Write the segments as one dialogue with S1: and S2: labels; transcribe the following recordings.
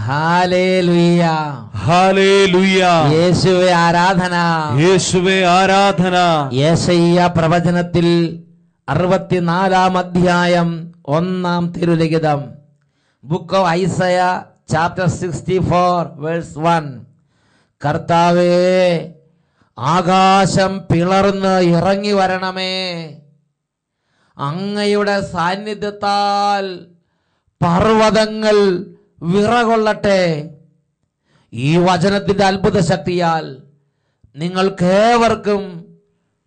S1: Hallelujah,
S2: hallelujah.
S1: യേശുവേ ആരാധന,
S2: യേശുവേ ആരാധന.
S1: യെശയ്യാ പ്രവചനത്തിൽ 64 അധ്യായം 1 തിരുലിഖിതം. Book of Isaiah chapter 64 verse 1. കർത്താവേ, ആകാശം പിളർന്ന് ഇറങ്ങി വരണമേ, അങ്ങയുടെ സാന്നിധ്യത്താൽ പർവ്വതങ്ങൾ വിറകൊള്ളട്ടെ. ഈ വചനത്തിന്റെ അത്ഭുത ശക്തിയാൽ നിങ്ങൾക്കേവർക്കും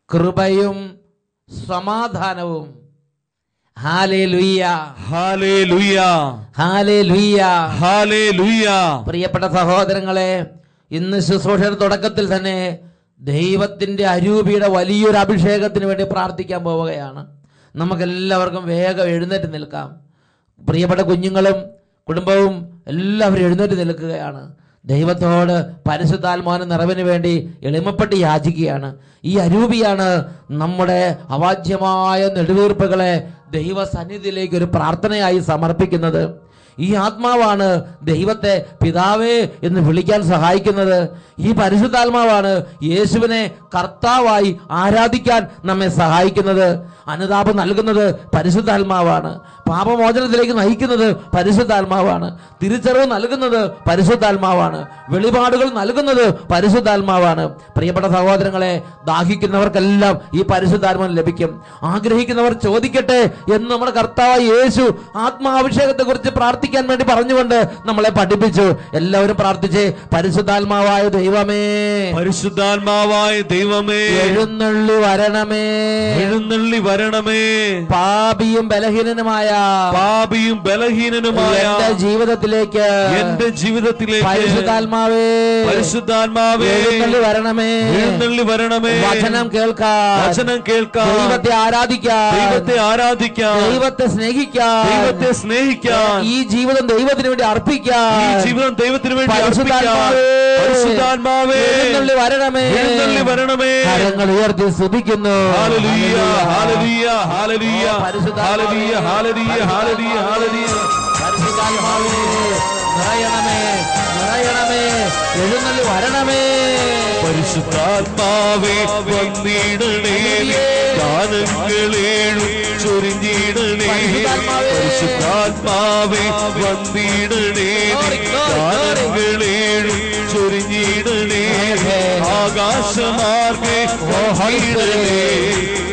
S1: കൃപയും സമാധാനവും. Hallelujah,
S2: hallelujah,
S1: hallelujah,
S2: hallelujah.
S1: പ്രിയപ്പെട്ട സഹോദരങ്ങളെ, ഇന്ന് ശുശ്രൂഷയുടെ തുടക്കത്തിൽ തന്നെ ദൈവത്തിന്റെ അരൂപിയുടെ വലിയൊരു അഭിഷേകത്തിന് വേണ്ടി പ്രാർത്ഥിക്കാൻ പോവുകയാണ്. നമുക്കെല്ലാവർക്കും വേഗം എഴുന്നേറ്റ് നിൽക്കാം. പ്രിയപ്പെട്ട കുഞ്ഞുങ്ങളും കുടുംബവും എല്ലാവരും എഴുന്നേറ്റ് നിൽക്കുകയാണ്. ദൈവത്തോട് പരിശുദ്ധാത്മാവിന്റെ നിറവിന് വേണ്ടി എളിമപ്പെട്ട് യാചിക്കുകയാണ്. ഈ അരൂപിയാണ് നമ്മുടെ അവാച്യമായ നെടുവീർപ്പുകളെ ദൈവസന്നിധിയിലേക്ക് ഒരു പ്രാർത്ഥനയായി സമർപ്പിക്കുന്നത്. ഈ ആത്മാവാണ് ദൈവത്തെ പിതാവേ എന്ന് വിളിക്കാൻ സഹായിക്കുന്നത്. ഈ പരിശുദ്ധാത്മാവാണ് യേശുവിനെ കർത്താവായി ആരാധിക്കാൻ നമ്മെ സഹായിക്കുന്നത്. അനുതാപം നൽകുന്നത് പരിശുദ്ധാത്മാവാണ്. പാപമോചനത്തിലേക്ക് നയിക്കുന്നത് പരിശുദ്ധാത്മാവാണ്. തിരിച്ചറിവ് നൽകുന്നത് പരിശുദ്ധാത്മാവാണ്. വെളിപാടുകൾ നൽകുന്നത് പരിശുദ്ധാത്മാവാണ്. പ്രിയപ്പെട്ട സഹോദരങ്ങളെ, ദാഹിക്കുന്നവർക്കെല്ലാം ഈ പരിശുദ്ധാത്മാവ് ലഭിക്കും. ആഗ്രഹിക്കുന്നവർ ചോദിക്കട്ടെ എന്ന് നമ്മുടെ കർത്താവായ യേശു ആത്മാഭിഷേകത്തെ കുറിച്ച് പ്രാർത്ഥിക്കാൻ വേണ്ടി പറഞ്ഞുകൊണ്ട് നമ്മളെ പഠിപ്പിച്ചു. എല്ലാവരും പ്രാർത്ഥിച്ചേ. പരിശുദ്ധാത്മാവായ ദൈവമേ,
S2: പരിശുദ്ധാത്മാവായ ദൈവമേ,
S1: എഴുന്നള്ളി വരണമേ,
S2: എഴുന്നള്ളി വരണമേ.
S1: പാപിയും ബലഹീനനുമായ എന്റെ ജീവിതത്തിലേക്ക്,
S2: എന്റെ ജീവിതത്തിലേക്ക്
S1: പരിശുദ്ധാത്മാവേ,
S2: പരിശുദ്ധാത്മാവേ,
S1: എഴുന്നള്ളി വരണമേ,
S2: എഴുന്നള്ളി വരണമേ.
S1: വചനം കേൾക്കാം,
S2: വചനം കേൾക്കാം,
S1: ദൈവത്തെ ആരാധിക്കാം,
S2: ദൈവത്തെ ആരാധിക്കാം,
S1: ദൈവത്തെ സ്നേഹിക്കാം,
S2: ദൈവത്തെ സ്നേഹിക്കാം,
S1: ഈ ജീവിതം ദൈവത്തിന് വേണ്ടി അർപ്പിക്കാം.
S2: ഈ ജീവിതം ദൈവത്തിന് വേണ്ടി
S1: പരിശുദ്ധാത്മാവേ,
S2: പരിശുദ്ധാത്മാവേ,
S1: എഴുന്നള്ളി വരണമേ,
S2: എഴുന്നള്ളി വരണമേ.
S1: കരങ്ങൾ ഉയർത്തി സ്തുതിക്കുന്നു.
S2: Hallelujah, hallelujah, hallelujah, hallelujah, hallelujah, hallelujah, hallelujah.
S1: പരിശുദ്ധാത്മാവേ, നിറയണമേ, നിറയണമേ, എഴുന്നള്ളി വരണമേ.
S2: പരിശുദ്ധാത്മാവേ, വന്നിടണേ, ഗാനങ്ങളേഴും ചൊരിഞ്ഞിടണേ. പരിശുദ്ധാത്മാവേ, വന്നിടണേ, ഗാനങ്ങളേഴും ചൊരിഞ്ഞിടണേ. ആകാശമാർഗേ വന്നിടണേ,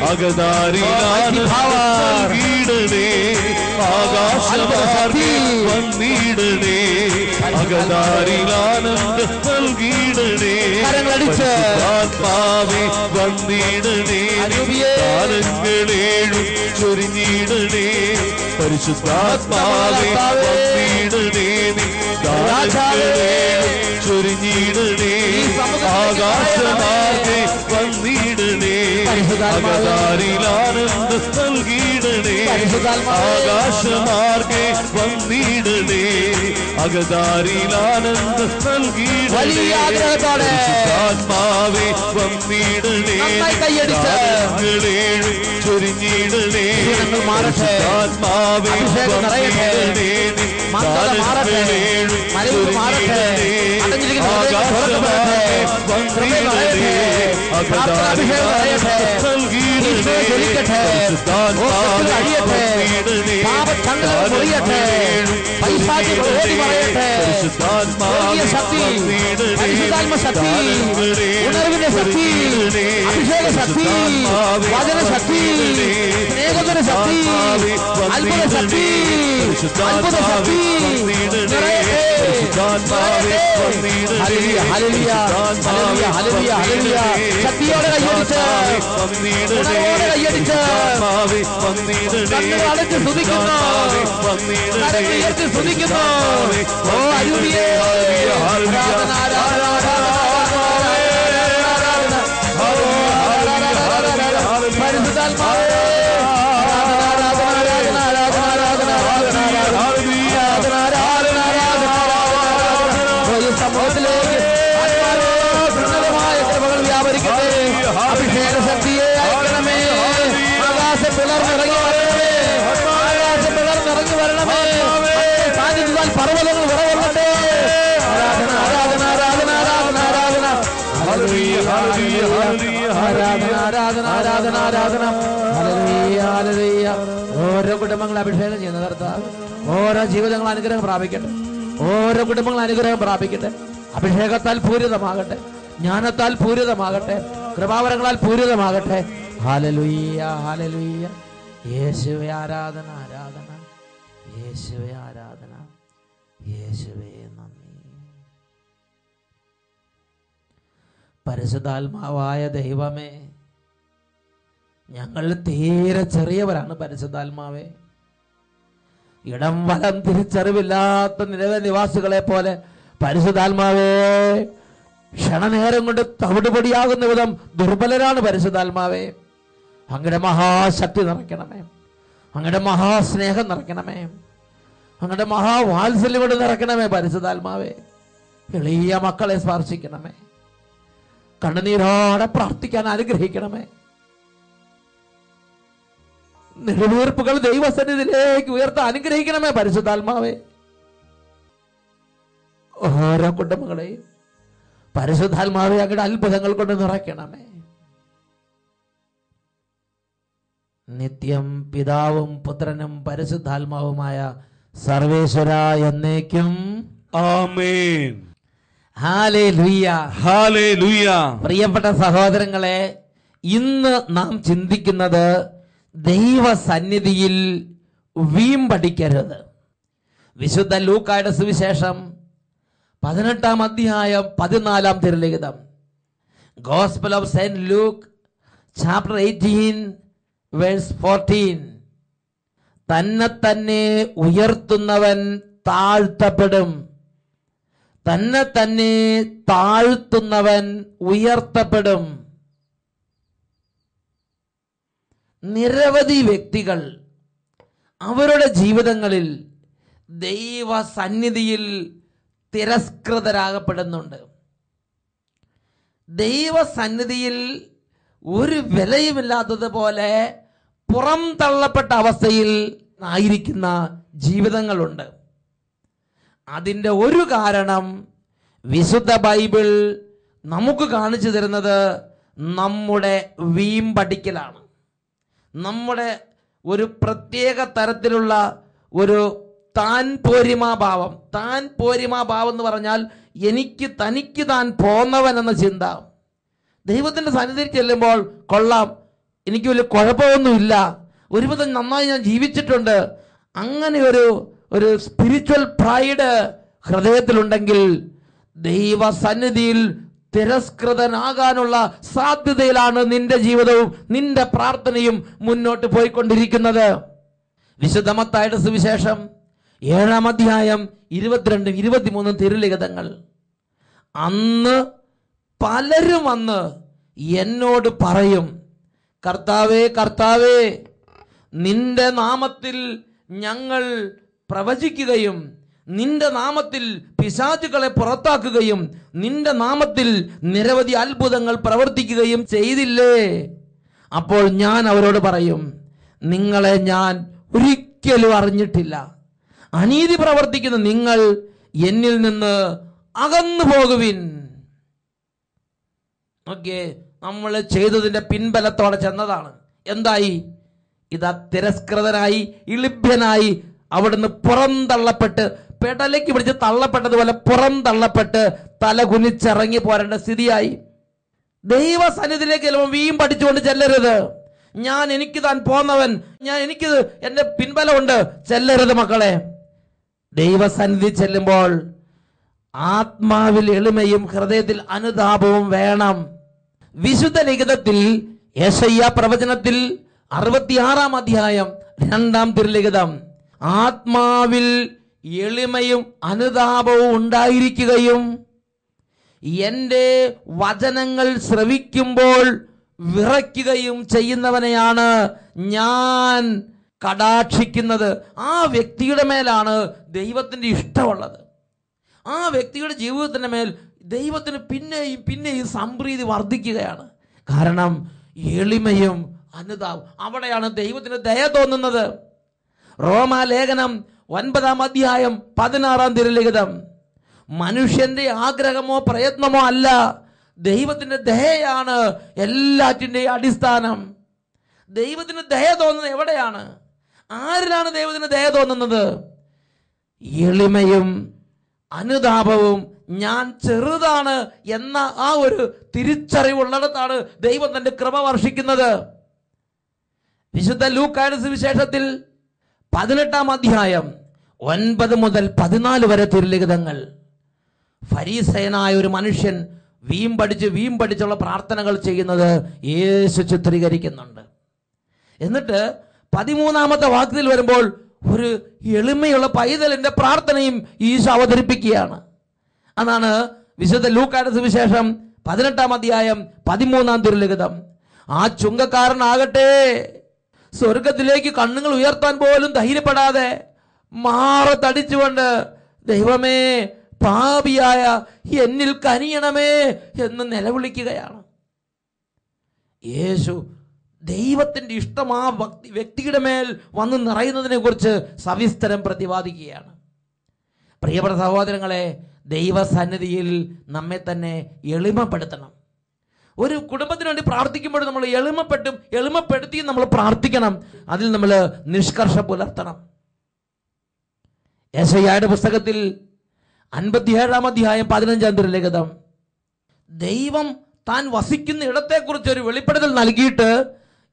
S2: അകതാരിലാനന്ദീടണേ. ആകാശമാർഗേ വന്നിടണേ, അകതാരിലാനന്ദ നൽകിയിടണേ. പരിശുദ്ധാത്മാവേ, വന്നിടണേ, ഗാനങ്ങളേഴും ചൊരിഞ്ഞിടണേ. പരിശുദ്ധാത്മാവേ, വന്നിടണേ, ഗാനങ്ങളേഴും ചൊരിഞ്ഞിടണേ. ആകാശമാർഗേ വന്നിടണേ, അകതാരിലാനന്ദ നൽകിയിടണേ. ആകാശമാർഗേ വന്നിടണേ, അകതാരിലാനന്ദ നൽകിയിടണേ. പരിശുദ്ധാത്മാവേ, വന്നിടണേ, ഗാനങ്ങളേഴും ചൊരിഞ്ഞിടണേ. പരിശുദ്ധാത്മാവേ, വന്നിടണേ, ഗാനങ്ങളേഴും ചൊരിഞ്ഞിടണേ. ആകാശമാർഗേ വന്നിടണേ, അകതാരിലാനന്ദ നൽകിയിടണേ. പരിശുദ്ധാത്മാവേ, വന്നിടണേ, പരിശുദ്ധാത്മാവേ,
S1: ഉണർവിന്റെ ശക്തി, അഭിഷേക ശക്തി, വചന ശക്തി, സ്നേഹത്തിന്റെ ശക്തി, അത്ഭുത ശക്തി, അത്ഭുത ശക്തി. ശക്തിയോടെ കയ്യടിച്ച്, ഉണർവോടെ കയ്യടിച്ച്, കണ്ണുകൾ അടച്ച് സ്തുതിക്കുന്നു, കരങ്ങൾ ഉയർത്തി സ്തുതിക്കുന്നു. ഓ അരൂപിയേ, ആരാധന, ആരാധന, പരിശുദ്ധാത്മാവേ, സമൂഹത്തിലേക്ക് കൃപകൾ വ്യാപരിക്കട്ടെ. അഭിഷേക ശക്തിയെ അയക്കണമേ. ആകാശം പിളർന്നിറങ്ങി വരണമേ, ആകാശം പിളർന്നിറങ്ങി വരണമേ. സാന്നിധ്യത്താൽ പർവ്വതങ്ങൾ വിറകൊള്ളട്ടെ. ആരാധന ആരാധന ആരാധന ആരാധന. Hallelujah hallelujah. ഓരോ കുടുംബങ്ങൾ അഭിഷേകം ചെയ്യുന്ന കർത്താവ് ഓരോ ജീവിതങ്ങൾ അനുഗ്രഹം പ്രാപിക്കട്ടെ. ഓരോ കുടുംബങ്ങൾ അനുഗ്രഹം പ്രാപിക്കട്ടെ. അഭിഷേകത്താൽ പൂരിതമാകട്ടെ, ജ്ഞാനത്താൽ പൂരിതമാകട്ടെ, കൃപാവരങ്ങളാൽ പൂരിതമാകട്ടെ. Hallelujah hallelujah. യേശുവേ ആരാധന ആരാധന, യേശുവേ ആരാധന, യേശുവേ നന്ദി. പരിശുദ്ധാത്മാവായ ദൈവമേ, ഞങ്ങൾ തീരെ ചെറിയവരാണ്. പരിശുദ്ധാത്മാവേ, ഇടം വലം തിരിച്ചറിവില്ലാത്ത നിരവധി നിവാസികളെ പോലെ പരിശുദ്ധാത്മാവേ, ക്ഷണനേരം കൊണ്ട് തവിടുപൊടിയാകുന്ന വിധം ദുർബലരാണ്. പരിശുദ്ധാത്മാവേ, അങ്ങയുടെ മഹാശക്തി നിറയ്ക്കണമേ, അങ്ങയുടെ മഹാസ്നേഹം നിറയ്ക്കണമേ, അങ്ങയുടെ മഹാവാത്സല്യം കൊണ്ട് നിറയ്ക്കണമേ. പരിശുദ്ധാത്മാവേ, എളിയ മക്കളെ സ്പർശിക്കണമേ, കണ്ണുനീരോടെ പ്രാർത്ഥിക്കാൻ അനുഗ്രഹിക്കണമേ. നെടുവീർപ്പുകൾ ദൈവസന്നിധിയിലേക്ക് ഉയർത്താൻ അനുഗ്രഹിക്കണമേ. പരിശുദ്ധാത്മാവേ, ഓരോ കുടുംബങ്ങളെയും പരിശുദ്ധാത്മാവേ അങ്ങയുടെ അത്ഭുതങ്ങൾ കൊണ്ട് നിറയ്ക്കണമേ. നിത്യം പിതാവും പുത്രനും പരിശുദ്ധാത്മാവുമായ സർവേശ്വര എന്നേക്കും
S2: ആമേൻ.
S1: Hallelujah
S2: hallelujah.
S1: പ്രിയപ്പെട്ട സഹോദരങ്ങളെ, ഇന്ന് നാം ചിന്തിക്കുന്നത് ദൈവസന്നിധിയിൽ വീമ്പടിക്കരുത്. വിശുദ്ധ ലൂക്കായുടെ സുവിശേഷം 18-ാം അധ്യായം 14-ാം തിരുലിഖിതം. Gospel of saint Luke chapter 18 verse 14. തന്നെ തന്നെ ഉയർത്തുന്നവൻ താഴ്ത്തപ്പെടും, തന്നെ തന്നെ താഴ്ത്തുന്നവൻ ഉയർത്തപ്പെടും. നിരവധി വ്യക്തികൾ അവരുടെ ജീവിതങ്ങളിൽ ദൈവസന്നിധിയിൽ തിരസ്കൃതരാകപ്പെടുന്നുണ്ട്. ദൈവസന്നിധിയിൽ ഒരു വിലയുമില്ലാത്തതുപോലെ പുറം തള്ളപ്പെട്ട അവസ്ഥയിൽ ആയിരിക്കുന്ന ജീവിതങ്ങളുണ്ട്. അതിൻ്റെ ഒരു കാരണം വിശുദ്ധ ബൈബിൾ നമുക്ക് കാണിച്ചു തരുന്നത് നമ്മുടെ വീമ്പടിക്കലാണ്. നമ്മുടെ ഒരു പ്രത്യേക തരത്തിലുള്ള ഒരു താൻ പോരിമാഭാവം. താൻ പോരിമാഭാവം എന്ന് പറഞ്ഞാൽ തനിക്ക് താൻ പോന്നവൻ എന്ന ചിന്ത. ദൈവത്തിൻ്റെ സന്നിധിയിൽ ചെല്ലുമ്പോൾ കൊള്ളാം, എനിക്ക് വലിയ കുഴപ്പമൊന്നുമില്ല, ഒരുവിധം നന്നായി ഞാൻ ജീവിച്ചിട്ടുണ്ട്, അങ്ങനെ ഒരു സ്പിരിച്വൽ പ്രൈഡ് ഹൃദയത്തിലുണ്ടെങ്കിൽ ദൈവസന്നിധിയിൽ തിരസ്കൃതനാകാനുള്ള സാധ്യതയിലാണ് നിന്റെ ജീവിതവും നിന്റെ പ്രാർത്ഥനയും മുന്നോട്ട് പോയിക്കൊണ്ടിരിക്കുന്നത്. വിശുദ്ധ മത്തായിയുടെ സുവിശേഷം 7-ാം അധ്യായം 22-23 തിരുലിഖിതങ്ങൾ. അന്ന് പലരും വന്ന് എന്നോട് പറയും, കർത്താവേ കർത്താവേ, നിന്റെ നാമത്തിൽ ഞങ്ങൾ പ്രവചിക്കുകയും നിന്റെ നാമത്തിൽ പിശാചുകളെ പുറത്താക്കുകയും നിന്റെ നാമത്തിൽ നിരവധി അത്ഭുതങ്ങൾ പ്രവർത്തിക്കുകയും ചെയ്തില്ലേ? അപ്പോൾ ഞാൻ അവരോട് പറയും, നിങ്ങളെ ഞാൻ ഒരിക്കലും അറിഞ്ഞിട്ടില്ല. അനീതി പ്രവർത്തിക്കുന്ന നിങ്ങൾ എന്നിൽ നിന്ന് അകന്നു പോകുവിൻ. ഓക്കെ, നമ്മൾ ചെയ്തതിന്റെ പിൻബലത്തോടെ ചെന്നതാണ്. എന്തായി? ഇതാ തിരസ്കൃതനായി, ഇളിഭ്യനായി, അവിടുന്ന് പുറന്തള്ളപ്പെട്ട്, പെടലേക്ക് പിടിച്ച് തള്ളപ്പെട്ടതുപോലെ പുറന്തള്ളപ്പെട്ട് തല കുനിച്ചിറങ്ങി പോരേണ്ട സ്ഥിതിയായി. ദൈവസന്നിധിയിലേക്ക് ചെല്ലുമ്പോൾ വീം പഠിച്ചുകൊണ്ട് ചെല്ലരുത്. എനിക്ക് താൻ പോന്നവൻ, എനിക്ക് എന്റെ പിൻബലമുണ്ട്, ചെല്ലരുത് മക്കളെ. ദൈവസന്നിധി ചെല്ലുമ്പോൾ ആത്മാവിൽ എളിമയും ഹൃദയത്തിൽ അനുതാപവും വേണം. വിശുദ്ധ ലിഖിതത്തിൽ യെശയ്യാ പ്രവചനത്തിൽ 66-ാം അധ്യായം 2-ാം തിരുലിഖിതം, ആത്മാവിൽ എളിമയും അനുതാപവും ഉണ്ടായിരിക്കുകയും എൻ്റെ വചനങ്ങൾ ശ്രവിക്കുമ്പോൾ വിറയ്ക്കുകയും ചെയ്യുന്നവനെയാണ് ഞാൻ കടാക്ഷിക്കുന്നത്. ആ വ്യക്തിയുടെ മേലാണ് ദൈവത്തിൻ്റെ ഇഷ്ടമുള്ളത്. ആ വ്യക്തിയുടെ ജീവിതത്തിൻ്റെ മേൽ ദൈവത്തിന് പിന്നെയും പിന്നെയും സംപ്രീതി വർദ്ധിക്കുകയാണ്. കാരണം എളിമയും അനുതാപം, അവിടെയാണ് ദൈവത്തിന് ദയ തോന്നുന്നത്. റോമാലേഖനം 9-ാം അധ്യായം 16-ാം തിരുലിഖിതം, മനുഷ്യന്റെ ആഗ്രഹമോ പ്രയത്നമോ അല്ല, ദൈവത്തിന്റെ ദയയാണ് എല്ലാറ്റിൻ്റെയും അടിസ്ഥാനം. ദൈവത്തിന് ദയ തോന്നുന്നത് എവിടെയാണ്? ആരിലാണ് ദൈവത്തിന് ദയ തോന്നുന്നത്? എളിമയും അനുതാപവും ഞാൻ ചെറുതാണ് എന്ന ആ ഒരു തിരിച്ചറിവുള്ളിടത്താണ് ദൈവം തന്റെ കൃപ വർഷിക്കുന്നത്. വിശുദ്ധ ലൂക്കായുടെ സുവിശേഷത്തിൽ 18-ാം അധ്യായം 9 മുതൽ 14 വരെ തിരുലിഖിതങ്ങൾ ഫരീസയനായ ഒരു മനുഷ്യൻ വീമ്പടിച്ചുള്ള പ്രാർത്ഥനകൾ ചെയ്യുന്നത് യേശു ചിത്രീകരിക്കുന്നുണ്ട്. എന്നിട്ട് 13-ാമത്തെ വാക്യത്തിൽ വരുമ്പോൾ ഒരു എളിമയുള്ള പൈതലിന്റെ പ്രാർത്ഥനയും ഈശോ അവതരിപ്പിക്കുകയാണ്. അതാണ് വിശുദ്ധ ലൂക്കായുടെ സുവിശേഷം 18-ാം അധ്യായം 13-ാം തിരുലിഖിതം. ആ ചുങ്കക്കാരനാകട്ടെ സ്വർഗത്തിലേക്ക് കണ്ണുകൾ ഉയർത്താൻ പോലും ധൈര്യപ്പെടാതെ മാറത്തടിച്ചുകൊണ്ട് ദൈവമേ പാപിയായ എന്നിൽ കനിയണമേ എന്ന് നിലവിളിക്കുകയാണ്. യേശു ദൈവത്തിന്റെ ഇഷ്ടം ആ വ്യക്തിയുടെ മേൽ വന്ന് നിറയുന്നതിനെ കുറിച്ച് സവിസ്തരം പ്രതിപാദിക്കുകയാണ്. പ്രിയപ്പെട്ട സഹോദരങ്ങളെ, ദൈവസന്നിധിയിൽ നമ്മെ തന്നെ എളിമപ്പെടുത്തണം. ഒരു കുടുംബത്തിന് വേണ്ടി പ്രാർത്ഥിക്കുമ്പോൾ നമ്മൾ എളിമപ്പെടുത്തിയും നമ്മൾ പ്രാർത്ഥിക്കണം. അതിൽ നമ്മൾ നിഷ്കർഷ പുലർത്തണം. യെശയ്യായുടെ പുസ്തകത്തിൽ 57-ാം അധ്യായം 15-ാം തിരുലിഖിതം ദൈവം താൻ വസിക്കുന്ന ഇടത്തെക്കുറിച്ച് ഒരു വെളിപ്പെടുത്തൽ നൽകിയിട്ട്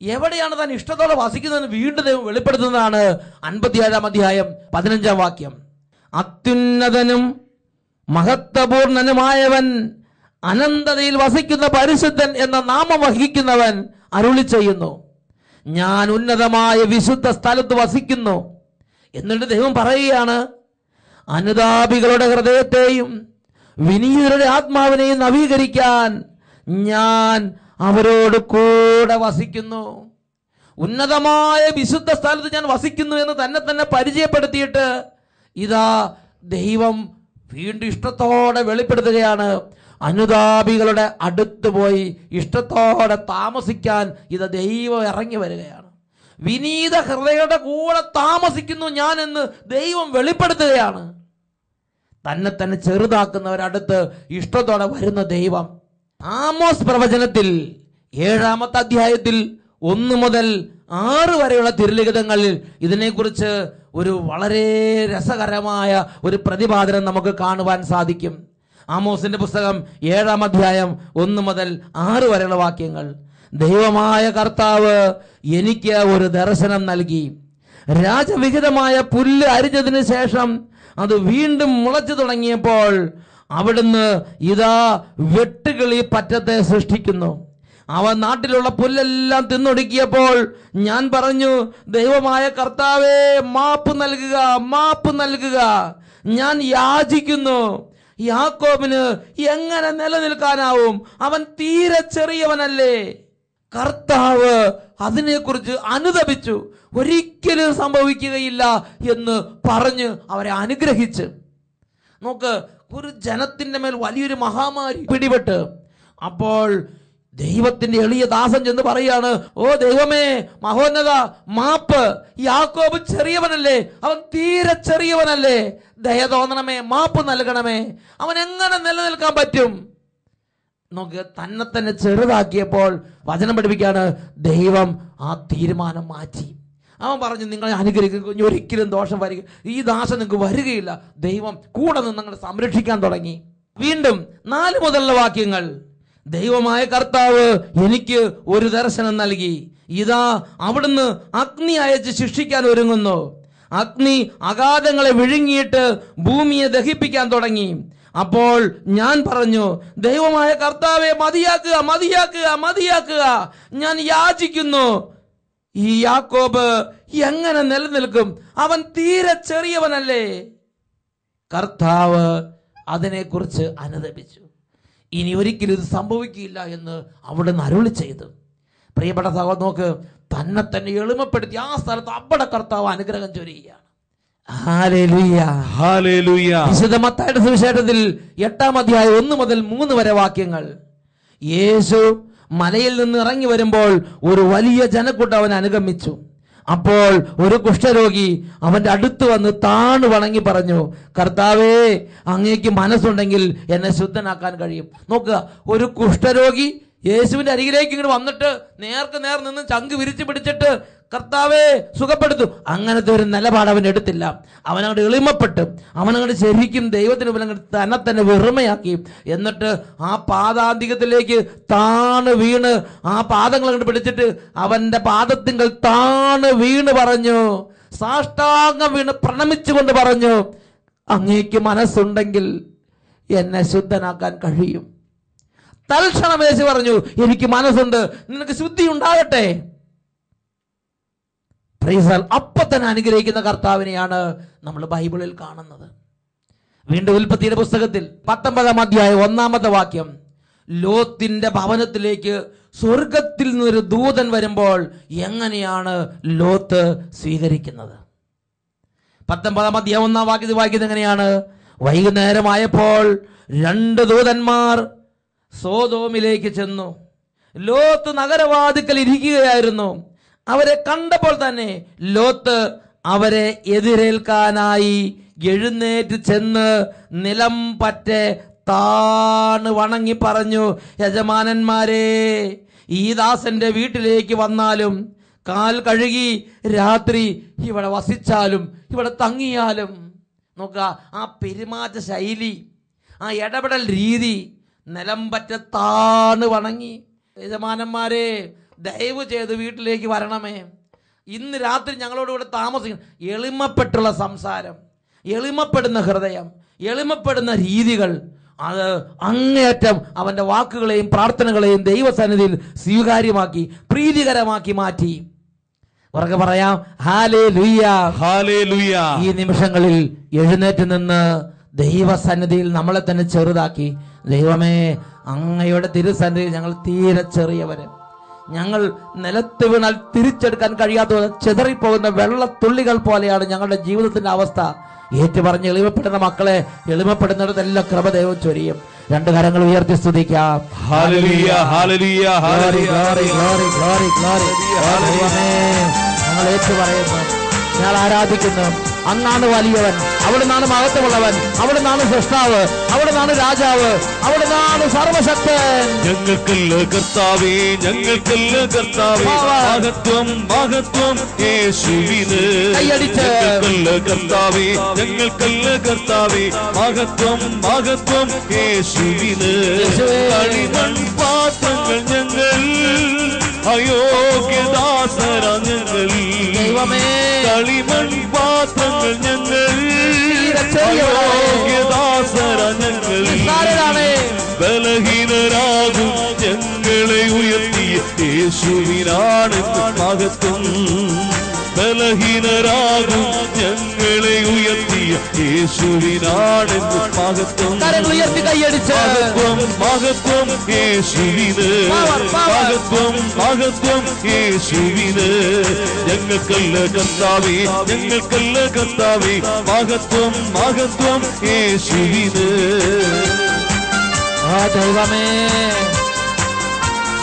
S1: എവിടെയാണ് താൻ ഇഷ്ടത്തോടെ വസിക്കുന്നതെന്ന് വീണ്ടും ദൈവം വെളിപ്പെടുത്തുന്നതാണ് 57-ാം അധ്യായം 15-ാം വാക്യം. അത്യുന്നതനും മഹത്വപൂർണനുമായവൻ, അനന്തതയിൽ വസിക്കുന്ന പരിശുദ്ധൻ എന്ന നാമം വഹിക്കുന്നവൻ അരുളി ചെയ്യുന്നു, ഞാൻ ഉന്നതമായ വിശുദ്ധ സ്ഥലത്ത് വസിക്കുന്നു. എന്നിട്ട് ദൈവം പറയുകയാണ്, അനുതാപികളുടെ ഹൃദയത്തെയും വിനീതരുടെ ആത്മാവിനെയും നവീകരിക്കാൻ ഞാൻ അവരോട് കൂടെ വസിക്കുന്നു. ഉന്നതമായ വിശുദ്ധ സ്ഥലത്ത് ഞാൻ വസിക്കുന്നു എന്ന് തന്നെ പരിചയപ്പെടുത്തിയിട്ട് ഇതാ ദൈവം വീണ്ടും ഇഷ്ടത്തോടെ വെളിപ്പെടുത്തുകയാണ്. അനുതാപികളുടെ അടുത്ത് പോയി ഇഷ്ടത്തോടെ താമസിക്കാൻ ഇത് ദൈവം ഇറങ്ങി വരികയാണ്. വിനീത ഹൃദയരുടെ കൂടെ താമസിക്കുന്നു ഞാൻ എന്ന് ദൈവം വെളിപ്പെടുത്തുകയാണ്. തന്നെ ചെറുതാക്കുന്നവരടുത്ത് ഇഷ്ടത്തോടെ വരുന്ന ദൈവം. ആമോസ് പ്രവചനത്തിൽ 7-ാമത്തെ അധ്യായത്തിൽ 1 മുതൽ 6 വരെയുള്ള തിരുലിഖിതങ്ങളിൽ ഇതിനെക്കുറിച്ച് ഒരു വളരെ രസകരമായ ഒരു പ്രതിപാദനം നമുക്ക് കാണുവാൻ സാധിക്കും. ആമോസിന്റെ പുസ്തകം 7-ാം അധ്യായം 1 മുതൽ 6 വരെയുള്ള വാക്യങ്ങൾ. ദൈവമായ കർത്താവ് എനിക്ക് ഒരു ദർശനം നൽകി. രാജവിഹിതമായ പുല്ല് അരിഞ്ഞതിന് ശേഷം അത് വീണ്ടും മുളച്ചു തുടങ്ങിയപ്പോൾ അവിടുന്ന് ഇതാ വെട്ടുകിളി പറ്റത്തെ സൃഷ്ടിക്കുന്നു. അവ നാട്ടിലുള്ള പുല്ലെല്ലാം തിന്നൊടുക്കിയപ്പോൾ ഞാൻ പറഞ്ഞു, ദൈവമായ കർത്താവേ, മാപ്പ് നൽകുക, മാപ്പ് നൽകുക. ഞാൻ യാചിക്കുന്നു. യാക്കോബിന് എങ്ങനെ നിലനിൽക്കാനാവും? അവൻ തീരെ ചെറിയവനല്ലേ. കർത്താവ് അതിനെക്കുറിച്ച് അനുതപിച്ചു. ഒരിക്കലും സംഭവിക്കുകയില്ല എന്ന് പറഞ്ഞ് അവരെ അനുഗ്രഹിച്ച്. നോക്ക്, ഒരു ജനത്തിന്റെ മേൽ വലിയൊരു മഹാമാരി പിടിപെട്ട് അപ്പോൾ ദൈവത്തിന്റെ എളിയ ദാസൻ ചെന്ന് പറയാണ്, ഓ ദൈവമേ, മഹോന്നത, മാപ്പ്. യാക്കോബ് ചെറിയവനല്ലേ, അവൻ തീരെ ചെറിയവനല്ലേ, ദയ തോന്നണമേ, മാപ്പ് നൽകണമേ. അവൻ എങ്ങനെ നിലനിൽക്കാൻ പറ്റും? നോക്ക്, തന്നെ ചെറുതാക്കിയപ്പോൾ വചനം പഠിപ്പിക്കാണ്, ദൈവം ആ തീരുമാനം മാറ്റി. അവൻ പറഞ്ഞു, നിങ്ങളെ അനുഗ്രഹിക്കും, ഒരിക്കലും ദോഷം വരിക, ഈ ദാസം നിങ്ങൾക്ക് വരികയില്ല. ദൈവം കൂടെ നിന്ന് നിങ്ങളെ സംരക്ഷിക്കാൻ തുടങ്ങി. വീണ്ടും 4 മുതലുള്ള വാക്യങ്ങൾ. ദൈവമായ കർത്താവ് എനിക്ക് ഒരു ദർശനം നൽകി. ഇതാ അവിടുന്ന് അഗ്നി അയച്ച് ശിക്ഷിക്കാൻ ഒരുങ്ങുന്നു. അഗ്നി അഗാധങ്ങളെ വിഴുങ്ങിയിട്ട് ഭൂമിയെ ദഹിപ്പിക്കാൻ തുടങ്ങി. അപ്പോൾ ഞാൻ പറഞ്ഞു, ദൈവമായ കർത്താവെ, മതിയാക്കുക, മതിയാക്കുക, മതിയാക്കുക. ഞാൻ യാചിക്കുന്നു. ഈ യാക്കോബ് എങ്ങനെ നിലനിൽക്കും? അവൻ തീരെ ചെറിയവനല്ലേ. കർത്താവ് അതിനെക്കുറിച്ച് അനുതപിച്ചു. ഇനി ഒരിക്കലും ഇത് സംഭവിക്കില്ല എന്ന് അവിടുന്ന് അരുളി ചെയ്തു. പ്രിയപ്പെട്ട സഹോദരൻ, നോക്ക്, തന്നെ എളിമപ്പെടുത്തി ആ സ്ഥലത്ത് അവിടെ കർത്താവ് അനുഗ്രഹം ചൊരിയുകയാണ്. Hallelujah,
S2: hallelujah.
S1: വിശുദ്ധ മത്തായിയുടെ സുവിശേഷത്തിൽ 8-ാം അധ്യായം 1 മുതൽ 3 വരെ വാക്യങ്ങൾ. യേശു മലയിൽ നിന്ന് ഇറങ്ങി വരുമ്പോൾ ഒരു വലിയ ജനക്കൂട്ടം അവനെ അനുഗമിച്ചു. അപ്പോൾ ഒരു കുഷ്ഠരോഗി അവന്റെ അടുത്ത് വന്ന് താണു വണങ്ങി പറഞ്ഞു, കർത്താവേ, അങ്ങേക്ക് മനസ്സുണ്ടെങ്കിൽ എന്നെ ശുദ്ധനാക്കാൻ കഴിയും. നോക്കുക, ഒരു കുഷ്ഠരോഗി യേശുവിന്റെ അരികിലേക്ക് ഇങ്ങോട്ട് വന്നിട്ട് നേർക്ക് നേർ നിന്ന് ചങ്ക് വിരിച്ചു പിടിച്ചിട്ട് കർത്താവേ സുഖപ്പെടുത്തു, അങ്ങനത്തെ ഒരു നിലപാട് അവൻ എടുത്തില്ല. അവനങ്ങോട്ട് എളിമപ്പെട്ട് അവനങ്ങോട്ട് ശരിക്കും ദൈവത്തിന് മുമ്പിൽ തന്നെ വെറുമയാക്കി. എന്നിട്ട് ആ പാദാന്തികത്തിലേക്ക് താണ് വീണ് ആ പാദങ്ങൾ അങ്ങോട്ട് പിടിച്ചിട്ട് അവന്റെ പാദത്തിങ്കൽ താണ് വീണ് പറഞ്ഞു, സാഷ്ടാംഗം വീണ് പ്രണമിച്ചുകൊണ്ട് പറഞ്ഞു, അങ്ങേക്ക് മനസ്സുണ്ടെങ്കിൽ എന്നെ ശുദ്ധനാക്കാൻ കഴിയും. തൽക്ഷണം യേശു പറഞ്ഞു, എനിക്ക് മനസ്സുണ്ട്, നിനക്ക് ശുദ്ധി ഉണ്ടാകട്ടെ. അപ്പൊ തന്നെ അനുഗ്രഹിക്കുന്ന കർത്താവിനെയാണ് നമ്മൾ ബൈബിളിൽ കാണുന്നത്. വീണ്ടും ഉൽപ്പത്തിയുടെ പുസ്തകത്തിൽ 19-ാം അധ്യായം 1-ാമത്തെ വാക്യം, ലോത്തിന്റെ ഭവനത്തിലേക്ക് സ്വർഗത്തിൽ നിന്നൊരു ദൂതൻ വരുമ്പോൾ എങ്ങനെയാണ് ലോത്ത് സ്വീകരിക്കുന്നത്? 19-ാം അധ്യായം 1-ാം വാക്യത്തിൽ വായിക്കുന്നത് എങ്ങനെയാണ്? വൈകുന്നേരമായപ്പോൾ 2 ദൂതന്മാർ സോദോമിലേക്ക് ചെന്നു. ലോത്ത് നഗരവാതിക്കൽ ഇരിക്കുകയായിരുന്നു. അവരെ കണ്ടപ്പോൾ തന്നെ ലോത്ത് അവരെ എതിരേൽക്കാനായി എഴുന്നേറ്റ് ചെന്ന് നിലം പറ്റെ താണ് വണങ്ങി പറഞ്ഞു, യജമാനന്മാരെ, ഈ ദാസന്റെ വീട്ടിലേക്ക് വന്നാലും കാൽ കഴുകി രാത്രി ഇവിടെ വസിച്ചാലും ഇവിടെ തങ്ങിയാലും. നോക്കുക, ആ പെരുമാറ്റ ശൈലി, ആ ഇടപെടൽ രീതി, നിലം പറ്റ താണ് വണങ്ങി, യജമാനന്മാരെ ദയവ് ചെയ്ത് വീട്ടിലേക്ക് വരണമേ, ഇന്ന് രാത്രി ഞങ്ങളോട് ഇവിടെ താമസിക്കണം. എളിമപ്പെട്ടുള്ള സംസാരം, എളിമപ്പെടുന്ന ഹൃദയം, എളിമപ്പെടുന്ന രീതികൾ, അത് അങ്ങേയറ്റം അവന്റെ വാക്കുകളെയും പ്രാർത്ഥനകളെയും ദൈവസന്നിധിയിൽ സ്വീകാര്യമാക്കി പ്രീതികരമാക്കി മാറ്റി. ഉറക്കെ പറയാം, ഹല്ലേലൂയ,
S2: ഹല്ലേലൂയ.
S1: ഈ നിമിഷങ്ങളിൽ എഴുന്നേറ്റ് നിന്ന് ദൈവസന്നിധിയിൽ നമ്മളെ തന്നെ ചെറുതാക്കി, ദൈവമേ, അങ്ങയുടെ തിരുസന്നിധിയിൽ ഞങ്ങൾ തീരെ ചെറിയവര്, ഞങ്ങൾ നിലത്ത് വീണാൽ തിരിച്ചെടുക്കാൻ കഴിയാത്ത ചെതറിപ്പോകുന്ന വെള്ളത്തുള്ളികൾ പോലെയാണ് ഞങ്ങളുടെ ജീവിതത്തിന്റെ അവസ്ഥ. ഏറ്റുപറഞ്ഞ് എളിമപ്പെടുന്ന മക്കളെ എളിമപ്പെടുന്നിടത്തെല്ലാം കൃപ ദൈവം ചൊരിയും. 2 കരങ്ങൾ ഉയർത്തി സ്തുതിക്കാം.
S2: Hallelujah, hallelujah, hallelujah.
S1: ഞങ്ങൾ ഏറ്റുപറയുന്നു, ഞങ്ങൾ ആരാധിക്കുന്നു. അങ്ങാണ് വലിയവൻ, അവിടുന്നാണ് മഹത്വമുള്ളവൻ, അവിടുന്നാണ് സൃഷ്ടാവ്, അവിടുന്നാണ് രാജാവ്, അവിടുന്നാണ് സർവശക്തൻ.
S2: ഞങ്ങൾക്കല്ല കർത്താവേ, ഞങ്ങൾക്കല്ല കർത്താവേ, മഹത്വം മഹത്വം യേശുവിന്. ഞങ്ങൾക്കല്ല കർത്താവേ, ഞങ്ങൾക്കല്ല കർത്താവേ, മഹത്വം മഹത്വം യേശുവിന്. കളിമൺ പാത്രങ്ങൾ ഞങ്ങൾ, അയോഗ്യദാസര ഞങ്ങൾ, കളിമൺ പാത്രങ്ങൾ ഞങ്ങൾ, അയോഗ്യദാസര ഞങ്ങൾ, ബലഹീനരാകും ഞങ്ങളെ ഉയർത്തിയ യേശുവിനാണ് മഹത്വം. ബലഹീനരാകും ഞങ്ങളെ ഉയർത്തിയ യേശുവിനാണ് മഹത്വം. മഹത്വം മഹത്വം യേശുവിന്, മഹത്വം മഹത്വം യേശുവിന്. ഞങ്ങൾക്കല്ല കർത്താവേ, ഞങ്ങൾക്കല്ല കർത്താവേ, മഹത്വം മഹത്വം യേശുവിന്.
S1: ദൈവമേ,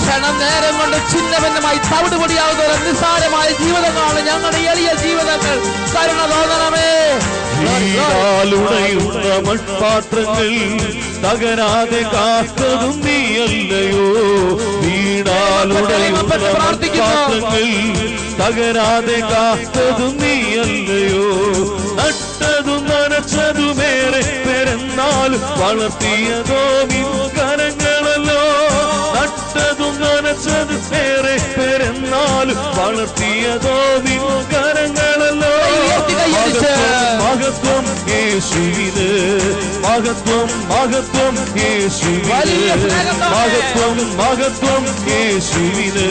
S1: ക്ഷണം നേരം കൊണ്ട് ഛിന്നഭിന്നമായി തവിടുപൊടിയാവുന്ന നിസ്സാരമായ ജീവിതങ്ങളാണ് ഞങ്ങളുടെ എളിയ ജീവിതങ്ങൾ. കരുണ തോന്നണമേ.
S2: ഉടയുന്ന മൺപാത്രങ്ങൾ തകരാതെ കാത്തതും നീയല്ലയോ. വീണാലുടയുന്ന മൺപാത്രങ്ങൾ തകരാതെ കാത്തതും നീയല്ലയോ. നട്ടതും നനച്ചതുമേറെ പെരുന്നാലും വളർത്തിയതോ നിൻ കരങ്ങളല്ലോ. നട്ടതും നനച്ചതും ഏറെ പെരുന്നാലും വളർത്തിയതോ നിൻ കരങ്ങളല്ലോ. മഹത്വം യേശുവിന്, മഹത്വം മഹത്വം യേശുവിന്, മഹത്വം മഹത്വം യേശുവിന്,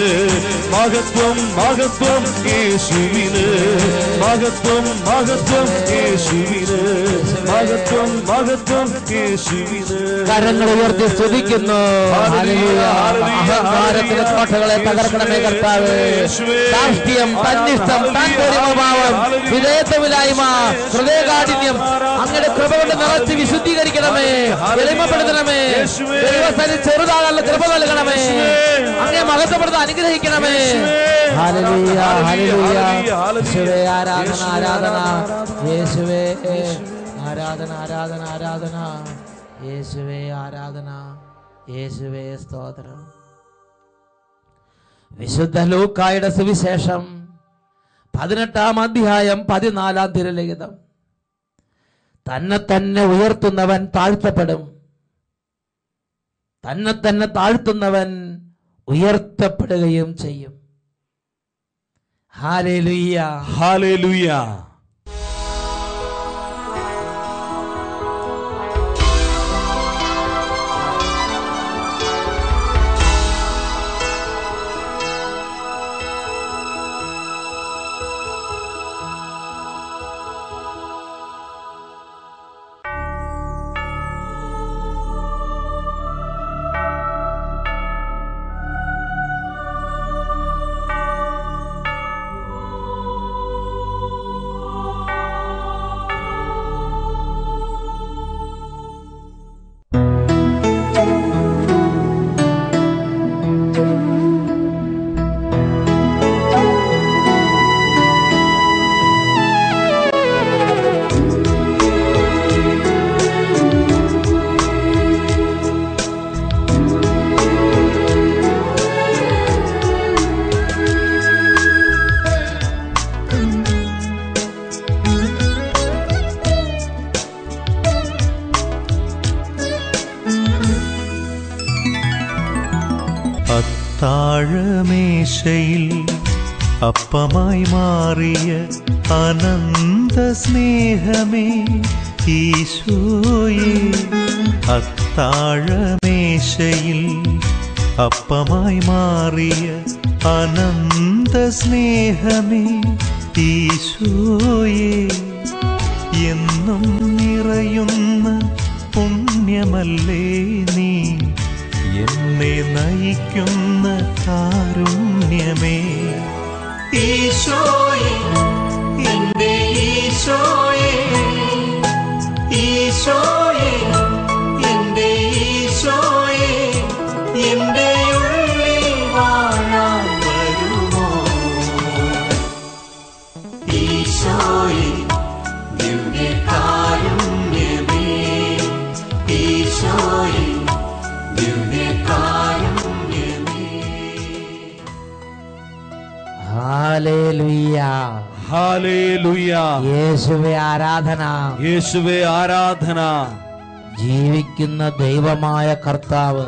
S2: മഹത്വം മഹത്വം യേശുവിന്, മഹത്വം മഹത്വം യേശുവിന്, മഹത്വം മഹത്വം യേശുവിന്.
S1: കരങ്ങൾ ഉയർത്തി സ്തുതിക്കുന്നു. അഹങ്കാരത്തിന്റെ കോട്ടകളെ തകർക്കണമേ കർത്താവേ. രാഷ്ട്രീയം, തന്നിഷ്ടം, താൻപോരിമഭാവം, വിധേയത്വമില്ലായ്മ, ഹൃദയകാഠിന്യം അങ്ങയുടെ കൃപ കൊണ്ട് നിറച്ച് വിശുദ്ധീകരിക്കണമേ, എളിമപ്പെടുത്തണമേ. ദൈവസ്ഥലിൽ ചെറുതാകാനുള്ള കൃപ നൽകണമേ, അങ്ങയെ മഹത്വപ്പെടുത്താൻ അനുഗ്രഹിക്കണമേ. Hallelujah, hallelujah. യേശുവേ ആരാധന, ആരാധന. യേശുവേ ആരാധന, ആരാധന, ആരാധന. യേശുവേ ആരാധന, യേശുവേ സ്തോത്രം. വിശുദ്ധ ലൂക്കായുടെ സുവിശേഷം 18-ാം അധ്യായം 14-ാം തിരുലിഖിതം. തന്നെ തന്നെ ഉയർത്തുന്നവൻ താഴ്ത്തപ്പെടും, തന്നെ തന്നെ താഴ്ത്തുന്നവൻ ഉയർത്തപ്പെടുകയും ചെയ്യും. Hallelujah,
S2: hallelujah.
S3: താഴമേശയിൽ അപ്പമായി മാറിയ അനന്ത സ്നേഹമേ ഈശോയേ, അത്താഴമേശയിൽ അപ്പമായി മാറിയ അനന്ത സ്നേഹമേ ഈശോയേ, എന്നും നിറയുന്ന പുണ്യമല്ലേ നീ, എന്നെ നയിക്കുന്ന കാരുണ്യമേ ഈശോയേ, എന്റെ ഈശോയേ, ഈശോയേ, എന്റെ ഈശോയേ, എന്റെ ഉള്ളിൽ വാഴാൻ വരുമോ ഈശോയേ, ദിവ്യ കാരുണ്യമേ ഈശോയേ,
S1: ഹല്ലേലൂയ,
S2: ഹല്ലേലൂയ.
S1: യേശുവേ ആരാധന,
S2: യേശുവേ ആരാധന.
S1: ജീവിക്കുന്ന ദൈവമായ കർത്താവ്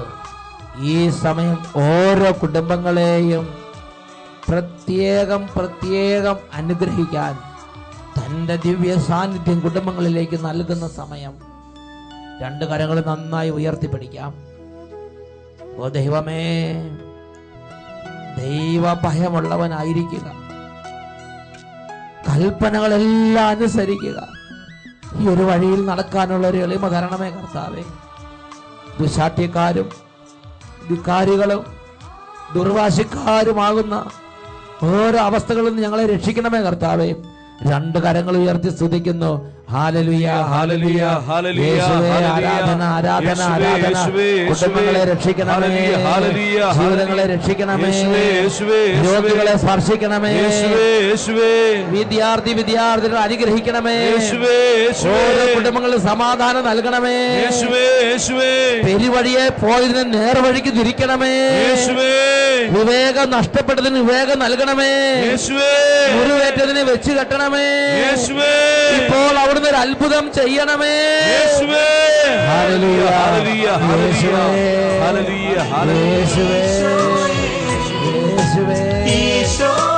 S1: ഈ സമയം ഓരോ കുടുംബങ്ങളെയും പ്രത്യേകം പ്രത്യേകം അനുഗ്രഹിക്കാൻ തൻ്റെ ദിവ്യ സാന്നിധ്യം കുടുംബങ്ങളിലേക്ക് നൽകുന്ന സമയം. രണ്ട് കരങ്ങൾ നന്നായി ഉയർത്തിപ്പിടിക്കാം. ഓ ദൈവമേ, ദൈവഭയമുള്ളവനായിരിക്കുക, കൽപ്പനകളെല്ലാം അനുസരിക്കുക. ഈ ഒരു വഴിയിൽ നടക്കാനുള്ള ഒരു എളിമ തരണമേ കർത്താവേ. ദുശാഠ്യക്കാരും ധിക്കാരികളും ദുർവാശിക്കാരുമാകുന്ന ഓരോ അവസ്ഥകളിൽ നിന്ന് ഞങ്ങളെ രക്ഷിക്കണമേ കർത്താവേ. രണ്ട് കരങ്ങൾ ഉയർത്തി സ്തുതിക്കുന്നു. Hallelujah, hallelujah, hallelujah. ആരാധന, ആരാധന, ആരാധന. കുടുംബങ്ങളെ രക്ഷിക്കണമേ, ജീവിതങ്ങളെ രക്ഷിക്കണമേ, രോഗികളെ സ്പർശിക്കണമേ, വിദ്യാർത്ഥികളെ അനുഗ്രഹിക്കണമേ, ഓരോ കുടുംബങ്ങളിൽ സമാധാനം നൽകണമേ, പെരുവഴിയെ പോയതിന് നേർവഴിക്ക് തിരിക്കണമേ, വിവേകം നഷ്ടപ്പെട്ടതിന് വിവേകം നൽകണമേ, മുറിവേറ്റതിനെ വെച്ച് കെട്ടണമേ, ഇപ്പോൾ അവിടുന്ന് ഒരു അത്ഭുതം ചെയ്യണമേ. ഹല്ലേലൂയ, ഹല്ലേലൂയ, ഹല്ലേലൂയ, ഹല്ലേലൂയ, യേശുവേ, യേശുവേ, യേശുവേ.